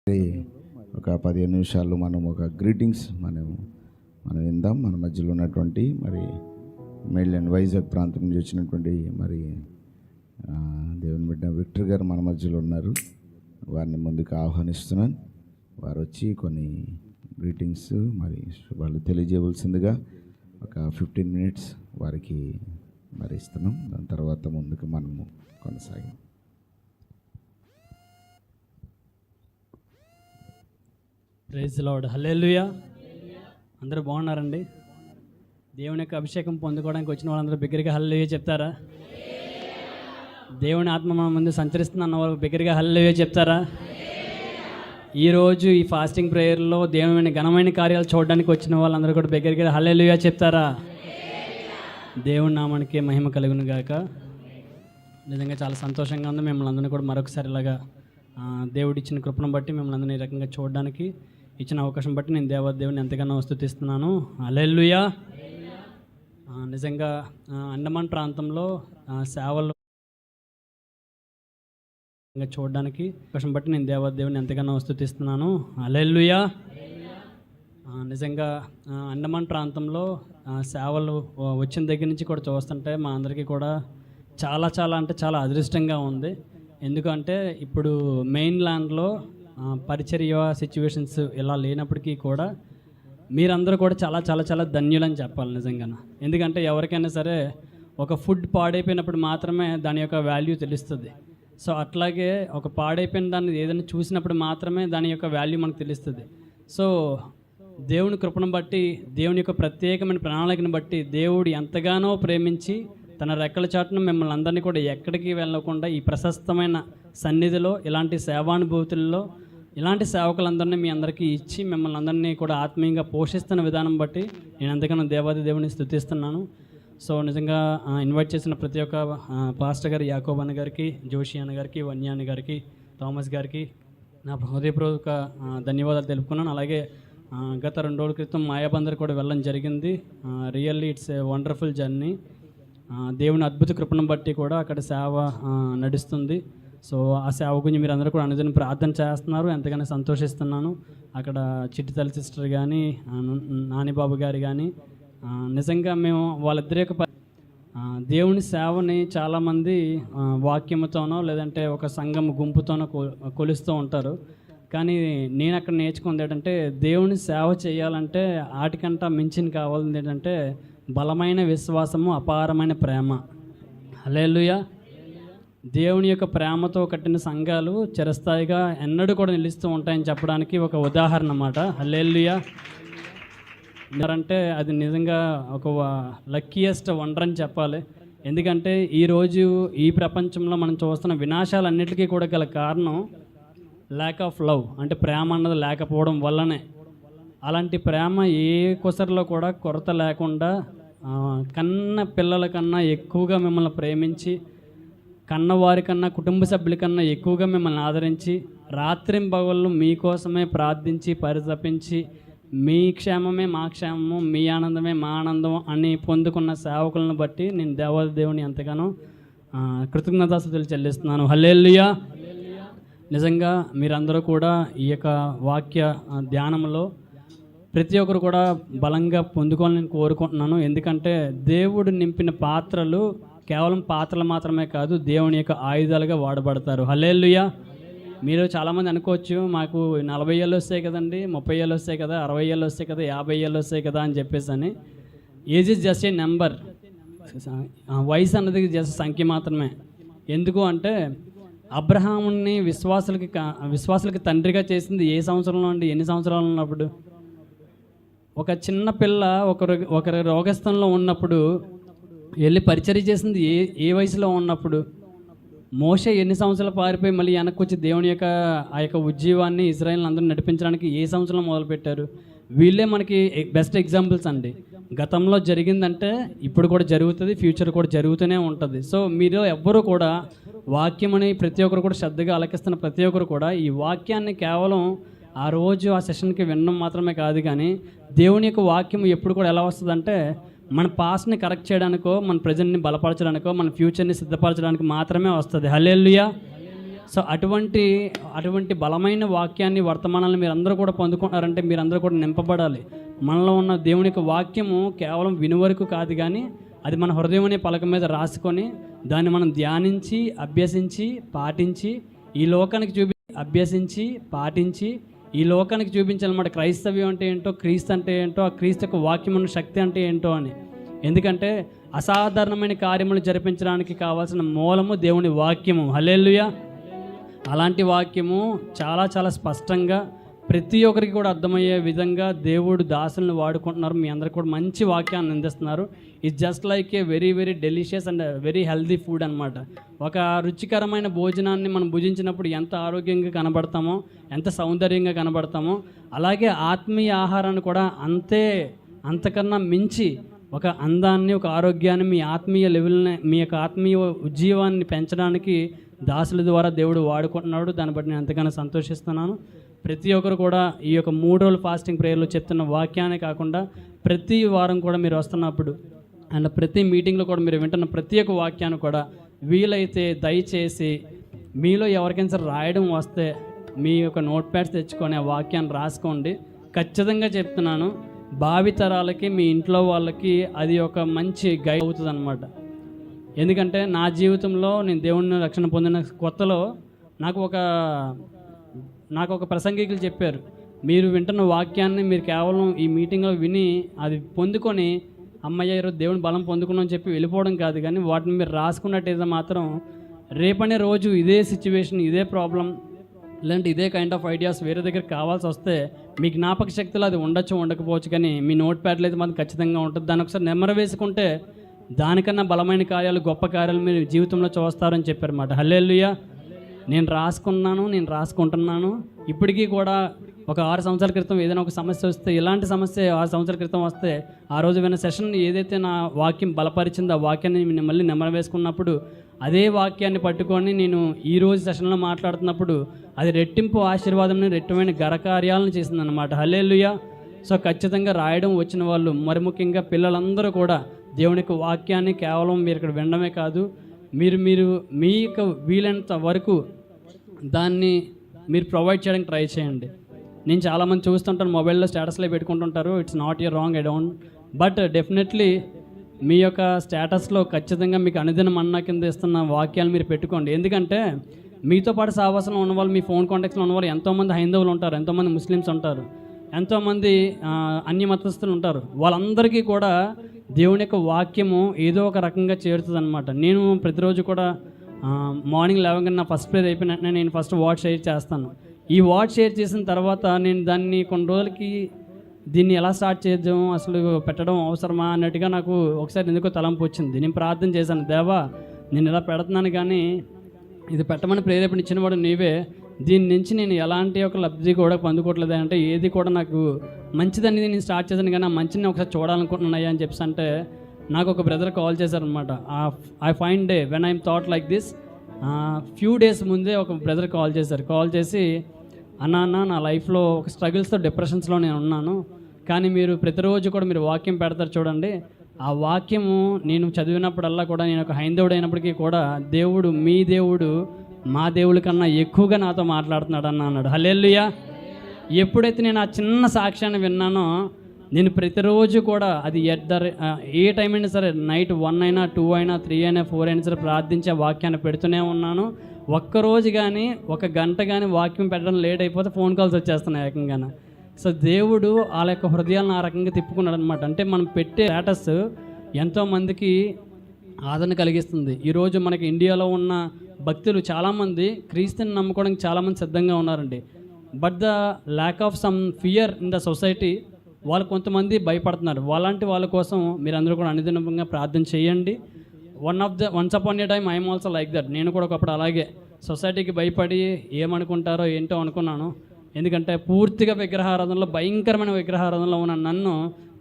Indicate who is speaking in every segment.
Speaker 1: ఒక 15 నిమిషాలు మనం ఒక గ్రీటింగ్స్ మనం విందాం. మన మధ్యలో ఉన్నటువంటి మరి మేల్ అండ్ వైజాగ్ ప్రాంతం నుంచి వచ్చినటువంటి మరి దేవుని బిడ్డ విక్టర్ గారు మన మధ్యలో ఉన్నారు. వారిని ముందుకు ఆహ్వానిస్తున్నాను. వారు వచ్చి కొన్ని గ్రీటింగ్స్ మరి వాళ్ళు తెలియజేయవలసిందిగా ఒక 15 మినిట్స్ వారికి మరి ఇస్తున్నాం. దాని తర్వాత ముందుకు మనము కొనసాగాం.
Speaker 2: Praise lord. హల్లెలూయా. అందరూ బాగున్నారండి? దేవుని యొక్క అభిషేకం పొందుకోవడానికి వచ్చిన వాళ్ళందరూ బిగ్గరగా హల్లెలూయా చెప్తారా? దేవుని ఆత్మ మన ముందు సంచరిస్తున్న వాళ్ళు బిగ్గరగా హల్లెలూయా చెప్తారా? ఈరోజు ఈ ఫాస్టింగ్ ప్రేయర్లో దేవుని ఘనమైన కార్యాలు చూడడానికి వచ్చిన వాళ్ళందరూ కూడా బిగ్గరగా హల్లెలూయా చెప్తారా? దేవుని నామానికి మహిమ కలుగును గాక. నిజంగా చాలా సంతోషంగా ఉంది. మిమ్మల్ని అందరినీ కూడా మరొకసారి ఇలాగా దేవుడు ఇచ్చిన కృపను బట్టి మిమ్మల్ని అందరినీ ఈ రకంగా చూడడానికి ఇచ్చిన అవకాశం బట్టి నేను దేవుని ఎంతగానో స్తుతిస్తున్నాను. హల్లెలూయా. నిజంగా అండమాన్ ప్రాంతంలో సేవలు చూడడానికి అవకాశం బట్టి నేను దేవుని ఎంతగానో స్తుతిస్తున్నాను. హల్లెలూయా. నిజంగా అండమాన్ ప్రాంతంలో సేవలు వచ్చిన దగ్గర నుంచి కూడా చూస్తుంటే మా అందరికీ కూడా చాలా చాలా అంటే చాలా అదృష్టంగా ఉంది. ఎందుకంటే ఇప్పుడు మెయిన్ ల్యాండ్లో పరిచర్య సిచ్యువేషన్స్ ఇలా లేనప్పటికీ కూడా మీరందరూ కూడా చాలా చాలా చాలా ధన్యులని చెప్పాలి నిజంగా. ఎందుకంటే ఎవరికైనా సరే ఒక ఫుడ్ పాడైపోయినప్పుడు మాత్రమే దాని యొక్క వాల్యూ తెలుస్తుంది. సో అట్లాగే ఒక పాడైపోయిన దాన్ని ఏదైనా చూసినప్పుడు మాత్రమే దాని యొక్క వాల్యూ మనకు తెలుస్తుంది. సో దేవుని కృపను బట్టి, దేవుని యొక్క ప్రత్యేకమైన ప్రణాళికను బట్టి దేవుడు ఎంతగానో ప్రేమించి తన రెక్కల చాటున మిమ్మల్ని అందరినీ కూడా ఎక్కడికి వెళ్ళకుండా ఈ ప్రశస్తమైన సన్నిధిలో ఇలాంటి సేవానుభూతుల్లో ఇలాంటి సేవకులందరినీ మీ అందరికీ ఇచ్చి మిమ్మల్ని అందరినీ కూడా ఆత్మీయంగా పోషిస్తున్న విధానం బట్టి నేను ఎంతగానో దేవుని స్తుతిస్తున్నాను. సో నిజంగా ఇన్వైట్ చేసిన ప్రతి ఒక్క పాస్టర్ గారు, యాకోబ్ అన్న గారికి, జోషి అన్న గారికి, వన్య అన్న గారికి, థామస్ గారికి నా హృదయపూర్వక ధన్యవాదాలు తెలుపుకున్నాను. అలాగే గత 2 రోజుల క్రితం మాయాబందర్ కూడా వెళ్ళడం జరిగింది. Really it's a wonderful journey. దేవుని అద్భుత కృపను బట్టి కూడా అక్కడ సేవ నడుస్తుంది. సో ఆ సేవ గురించి మీరు అందరూ కూడా అనుదిన ప్రార్థన చేస్తున్నారు. ఎంతగానో సంతోషిస్తున్నాను. అక్కడ చిట్టితల్లి సిస్టర్ కానీ, నానిబాబు గారు కానీ నిజంగా మేము వాళ్ళిద్దరి యొక్క దేవుని సేవని చాలామంది వాక్యముతోనో లేదంటే ఒక సంఘం గుంపుతోనో కొలుస్తూ ఉంటారు. కానీ నేను అక్కడ నేర్చుకుంది ఏంటంటే దేవుని సేవ చేయాలంటే వాటికంటా మించిన కావాల్సింది ఏంటంటే బలమైన విశ్వాసము, అపారమైన ప్రేమ. హల్లెలూయా. దేవుని యొక్క ప్రేమతో కట్టిన సంఘాలు చిరస్థాయిగా ఎన్నడూ కూడా నిలుస్తూ ఉంటాయని చెప్పడానికి ఒక ఉదాహరణ అన్నమాట. హల్లెలూయా. అంటే అది నిజంగా ఒక లక్కీయెస్ట్ వండర్ అని చెప్పాలి. ఎందుకంటే ఈరోజు ఈ ప్రపంచంలో మనం చూస్తున్న వినాశాలన్నిటికీ కూడా గల కారణం ల్యాక్ ఆఫ్ లవ్, అంటే ప్రేమ అన్నది లేకపోవడం వల్లనే. అలాంటి ప్రేమ ఏ కుసరిలో కూడా కొరత లేకుండా కన్న పిల్లల కన్నా ఎక్కువగా మిమ్మల్ని ప్రేమించి, కన్నవారి కన్నా కుటుంబ సభ్యుల కన్నా ఎక్కువగా మిమ్మల్ని ఆదరించి, రాత్రింబగళ్ళు మీకోసమే ప్రార్థించి పరితపించి మీ క్షేమమే మా క్షేమము, మీ ఆనందమే మా ఆనందం అని పొందుకున్న సేవకులను బట్టి నేను దేవుని ఎంతగానో కృతజ్ఞతాస్తుతులు చెల్లిస్తున్నాను. హల్లెలూయా. నిజంగా మీరందరూ కూడా ఈ యొక్క వాక్య ధ్యానంలో ప్రతి ఒక్కరు కూడా బలంగా పొందుకోవాలని నేను కోరుకుంటున్నాను. ఎందుకంటే దేవుడు నింపిన పాత్రలు కేవలం పాత్రలు మాత్రమే కాదు, దేవుని యొక్క ఆయుధాలుగా వాడబడతారు. హల్లెలూయా. మీరు చాలామంది అనుకోవచ్చు, మాకు 40 ఏళ్ళు వస్తాయి కదండి, 30 ఏళ్ళు వస్తాయి కదా, 60 ఏళ్ళు వస్తాయి కదా, 50 ఏళ్ళు వస్తాయి కదా అని చెప్పేసి అని. Age is just a number. వయసు అన్నది జస్ట్ సంఖ్య మాత్రమే. ఎందుకు అంటే అబ్రహాముని విశ్వాసులకి తండ్రిగా చేసింది ఏ సంవత్సరంలో అండి? ఎన్ని సంవత్సరాలు ఉన్నప్పుడు? ఒక చిన్న పిల్ల ఒకరి రోగస్థంలో ఉన్నప్పుడు వెళ్ళి పరిచర్య చేసింది ఏ వయసులో ఉన్నప్పుడు? మోషే ఎన్ని సంవత్సరాలు పారిపోయి మళ్ళీ వెనక్కి వచ్చి దేవుని యొక్క ఆ యొక్క ఉజ్జీవాన్ని ఇజ్రాయేల్ని అందరూ నడిపించడానికి ఏ సంవత్సరంలో మొదలుపెట్టారు? వీళ్ళే మనకి బెస్ట్ ఎగ్జాంపుల్స్ అండి. గతంలో జరిగిందంటే ఇప్పుడు కూడా జరుగుతుంది, ఫ్యూచర్ కూడా జరుగుతూనే ఉంటుంది. సో మీరు ఎవ్వరూ కూడా వాక్యం అని ప్రతి ఒక్కరు కూడా శ్రద్ధగా ఆలకిస్తున్న ప్రతి ఒక్కరు కూడా ఈ వాక్యాన్ని కేవలం ఆ రోజు ఆ సెషన్కి వినడం మాత్రమే కాదు, కానీ దేవుని యొక్క వాక్యం ఎప్పుడు కూడా ఎలా వస్తుందంటే మన పాస్ట్ని కరెక్ట్ చేయడానికో, మన ప్రజెంట్ని బలపరచడానికో, మన ఫ్యూచర్ని సిద్ధపరచడానికి మాత్రమే వస్తుంది. హల్లెలూయా. సో అటువంటి బలమైన వాక్యాన్ని వర్తమానాన్ని మీరందరూ కూడా పొందుకుంటున్నారంటే మీరందరూ కూడా నింపబడాలి. మనలో ఉన్న దేవుని యొక్క వాక్యము కేవలం వినువరకు కాదు, కానీ అది మన హృదయం అనే పలక మీద రాసుకొని దాన్ని మనం ధ్యానించి అభ్యసించి పాటించి ఈ లోకానికి ఈ లోకానికి చూపించాలన్నమాట. క్రైస్తవ్యం అంటే ఏంటో, క్రీస్తు అంటే ఏంటో, ఆ క్రీస్తు యొక్క వాక్యం ఉన్న శక్తి అంటే ఏంటో అని. ఎందుకంటే అసాధారణమైన కార్యములు జరిపించడానికి కావాల్సిన మూలము దేవుని వాక్యము. హల్లెలూయా. అలాంటి వాక్యము చాలా చాలా స్పష్టంగా ప్రతి ఒక్కరికి కూడా అర్థమయ్యే విధంగా దేవుడు దాసులను వాడుకుంటున్నారు. మీ అందరికి కూడా మంచి వాక్యాన్ని అందిస్తున్నారు. It's just like a very very delicious and very healthy food అనమాట. ఒక రుచికరమైన భోజనాన్ని మనం భుజించినప్పుడు ఎంత ఆరోగ్యంగా కనబడతామో, ఎంత సౌందర్యంగా కనబడతామో, అలాగే ఆత్మీయ ఆహారాన్ని కూడా అంతకన్నా మించి ఒక అందాన్ని, ఒక ఆరోగ్యాన్ని, మీ ఆత్మీయ లెవెల్ని, మీ యొక్క ఆత్మీయ ఉజ్జీవాన్ని పెంచడానికి దాసుల ద్వారా దేవుడు వాడుకుంటున్నాడు. దాన్ని బట్టి నేను ఎంతగానో సంతోషిస్తున్నాను. ప్రతి ఒక్కరు కూడా ఈ యొక్క 3 రోజుల ఫాస్టింగ్ ప్రేయర్లో చెప్తున్న వాక్యాన్ని కాకుండా ప్రతి వారం కూడా మీరు వస్తున్నప్పుడు అండ్ ప్రతి మీటింగ్లో కూడా మీరు వింటున్న ప్రతి ఒక్క వాక్యాన్ని కూడా వీలైతే దయచేసి మీలో ఎవరికైనా సరే రాయడం వస్తే మీ యొక్క నోట్ ప్యాడ్స్ తెచ్చుకొని ఆ వాక్యాన్ని రాసుకోండి. ఖచ్చితంగా చెప్తున్నాను, భావితరాలకి, మీ ఇంట్లో వాళ్ళకి అది ఒక మంచి గైడ్ అవుతుంది అనమాట. ఎందుకంటే నా జీవితంలో నేను దేవుని రక్షణ పొందిన కొత్తలో నాకు ఒక ప్రసంగికులు చెప్పారు, మీరు వింటున్న వాక్యాన్ని మీరు కేవలం ఈ మీటింగ్లో విని అది పొందుకొని అమ్మయ్య ఈరోజు దేవుని బలం పొందుకున్నాం అని చెప్పి వెళ్ళిపోవడం కాదు, కానీ వాటిని మీరు రాసుకున్నట్టయితే మాత్రం రేపనే రోజు ఇదే సిచ్యువేషన్, ఇదే ప్రాబ్లం, లేదంటే ఇదే కైండ్ ఆఫ్ ఐడియాస్ వేరే దగ్గర కావాల్సి వస్తే మీ జ్ఞాపక శక్తిలో అది ఉండకపోవచ్చు, కానీ మీ నోట్ ప్యాడ్లో అయితే మాత్రం ఖచ్చితంగా ఉంటుంది. దాన్ని ఒకసారి నెమరు వేసుకుంటే దానికన్నా బలమైన కార్యాలు, గొప్ప కార్యాలు మీరు జీవితంలో చూస్తారని చెప్పారన్నమాట. హల్లెలూయా. నేను రాసుకుంటున్నాను. ఇప్పటికీ కూడా ఒక 6 సంవత్సరాల క్రితం ఏదైనా ఒక సమస్య వస్తే, ఇలాంటి సమస్య 6 సంవత్సరాల క్రితం వస్తే, ఆ రోజు విన్న సెషన్ ఏదైతే నా వాక్యం బలపరిచిందో ఆ వాక్యాన్ని నేను మళ్ళీ నెమరు వేసుకున్నప్పుడు అదే వాక్యాన్ని పట్టుకొని నేను ఈరోజు సెషన్లో మాట్లాడుతున్నప్పుడు అది రెట్టింపు ఆశీర్వాదంని, రెట్టిమైన ఘనకార్యాలను చేసిందనమాట. హల్లెలూయా. సో ఖచ్చితంగా రాయడం వచ్చిన వాళ్ళు, మరి ముఖ్యంగా పిల్లలందరూ కూడా దేవుని యొక్క వాక్యాన్ని కేవలం మీరు ఇక్కడ వినడమే కాదు, మీరు మీ యొక్క వీలైనంత వరకు దాన్ని మీరు ప్రొవైడ్ చేయడానికి ట్రై చేయండి. నేను చాలామంది చూస్తుంటాను, మొబైల్లో స్టేటస్లో పెట్టుకుంటుంటారు. It's not your wrong, I don't, but definitely మీ యొక్క స్టేటస్లో ఖచ్చితంగా మీకు అనుదినం అన్నా కింద ఇస్తున్న వాక్యాలు మీరు పెట్టుకోండి. ఎందుకంటే మీతో పాటు సావాసంలో ఉన్నవాళ్ళు, మీ ఫోన్ కాంటాక్ట్స్లో ఉన్నవాళ్ళు ఎంతోమంది హైందవులు ఉంటారు, ఎంతోమంది ముస్లిమ్స్ ఉంటారు, ఎంతోమంది అన్య మతస్థులు ఉంటారు. వాళ్ళందరికీ కూడా దేవుని యొక్క వాక్యము ఏదో ఒక రకంగా చేరుతుంది అనమాట. నేను ప్రతిరోజు కూడా మార్నింగ్ లేవగానే నా ఫస్ట్ ప్రేయర్ అయిపోయిన వెంటనే నేను ఫస్ట్ వాట్ షేర్ చేస్తాను. ఈ వాట్ షేర్ చేసిన తర్వాత నేను దాన్ని కొన్ని రోజులకి దీన్ని ఎలా స్టార్ట్ చేద్దాం, అసలు పెట్టడం అవసరమా అన్నట్టుగా నాకు ఒకసారి ఎందుకో తలంపు వచ్చింది. నేను ప్రార్థన చేశాను, దేవా నేను ఇలా పెడుతున్నాను, కానీ ఇది పెట్టమని ప్రేరేపణ ఇచ్చినవాడు నీవే, దీని నుంచి నేను ఎలాంటి ఒక లబ్ధి కూడా పొందుకోవట్లేదు, అంటే ఏది కూడా నాకు మంచిదనేది నేను స్టార్ట్ చేశాను, కానీ ఆ మంచిని ఒకసారి చూడాలనుకుంటున్నాయా అని చెప్పి అంటే నాకు ఒక బ్రదర్ కాల్ చేశారనమాట. I find day when I'm thought like this. Few days ముందే ఒక బ్రదర్ కాల్ చేసి, అన్న నా లైఫ్లో ఒక స్ట్రగుల్స్తో, డిప్రెషన్స్లో నేను ఉన్నాను, కానీ మీరు ప్రతిరోజు కూడా మీరు వాక్యం పెడతారు చూడండి, ఆ వాక్యము నేను చదివినప్పుడల్లా కూడా, నేను ఒక హైందవుడు అయినప్పటికీ కూడా దేవుడు, మీ దేవుడు మా దేవుడి కన్నా ఎక్కువగా నాతో మాట్లాడుతున్నాడు అన్నాడు. హల్లెలూయా. ఎప్పుడైతే నేను ఆ చిన్న సాక్ష్యాన్ని విన్నానో, నేను ప్రతిరోజు కూడా అది ఏ టైం అయినా సరే, నైట్ 1 అయినా 2 అయినా 3 అయినా 4 అయినా సరే ప్రార్థించే వాక్యాన్ని పెడుతూనే ఉన్నాను. ఒక్కరోజు కానీ 1 గంట కానీ వాక్యం పెట్టడం లేట్ అయిపోతే ఫోన్ కాల్స్ వచ్చేస్తున్నాయి ఏకంగానే. సో దేవుడు వాళ్ళ యొక్క హృదయాలను ఆ రకంగా తిప్పుకున్నాడు అనమాట. అంటే మనం పెట్టే స్టేటస్ ఎంతోమందికి ఆదరణ కలిగిస్తుంది. ఈరోజు మనకి ఇండియాలో ఉన్న భక్తులు చాలామంది క్రీస్తుని నమ్ముకోవడానికి చాలామంది సిద్ధంగా ఉన్నారండి. But the lack of some fear in the society, వాళ్ళు కొంతమంది భయపడుతున్నారు. వాళ్ళంటి వాళ్ళ కోసం మీరందరూ కూడా అనుదినంగా ప్రార్థన చేయండి. Once upon A time I'm also like that. నేను కూడా ఒకప్పుడు అలాగే సొసైటీకి భయపడి ఏమనుకుంటారో ఏంటో అనుకున్నాను. ఎందుకంటే పూర్తిగా విగ్రహారాధనలో, భయంకరమైన విగ్రహారాధనలో ఉన్న నన్ను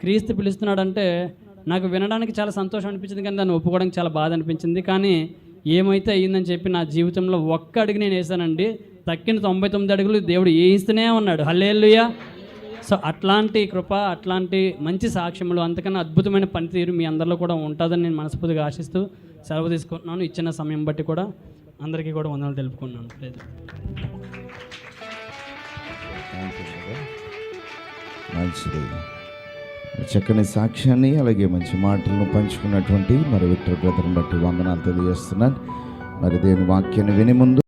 Speaker 2: క్రీస్తు పిలుస్తున్నాడంటే నాకు వినడానికి చాలా సంతోషం అనిపించింది, కానీ దాన్ని ఒప్పుకోవడానికి చాలా బాధ అనిపించింది. కానీ ఏమైతే అయ్యిందని చెప్పి నా జీవితంలో 1 అడుగు నేను వేసానండి, తక్కిన 99 అడుగులు దేవుడు వేయిస్తూనే ఉన్నాడు. హల్లెలూయా. సో అట్లాంటి కృప, అట్లాంటి మంచి సాక్ష్యములు, అంతకన్నా అద్భుతమైన పనితీరు మీ అందరిలో కూడా ఉంటుందని నేను మనస్ఫూర్తిగా ఆశిస్తూ సెలవు తీసుకుంటున్నాను. ఇచ్చిన సమయం బట్టి కూడా అందరికీ కూడా వందనాలు తెలుపుకున్నాను. లేదు
Speaker 1: మంచిది. చక్కని సాక్ష్యాన్ని అలాగే మంచి మాటలను పంచుకున్నటువంటి మరి విక్టర్ బ్రదర్ని బట్టి వందనాలు తెలియజేస్తున్నాను. మరి దేవుని వాక్యాన్ని వినే ముందు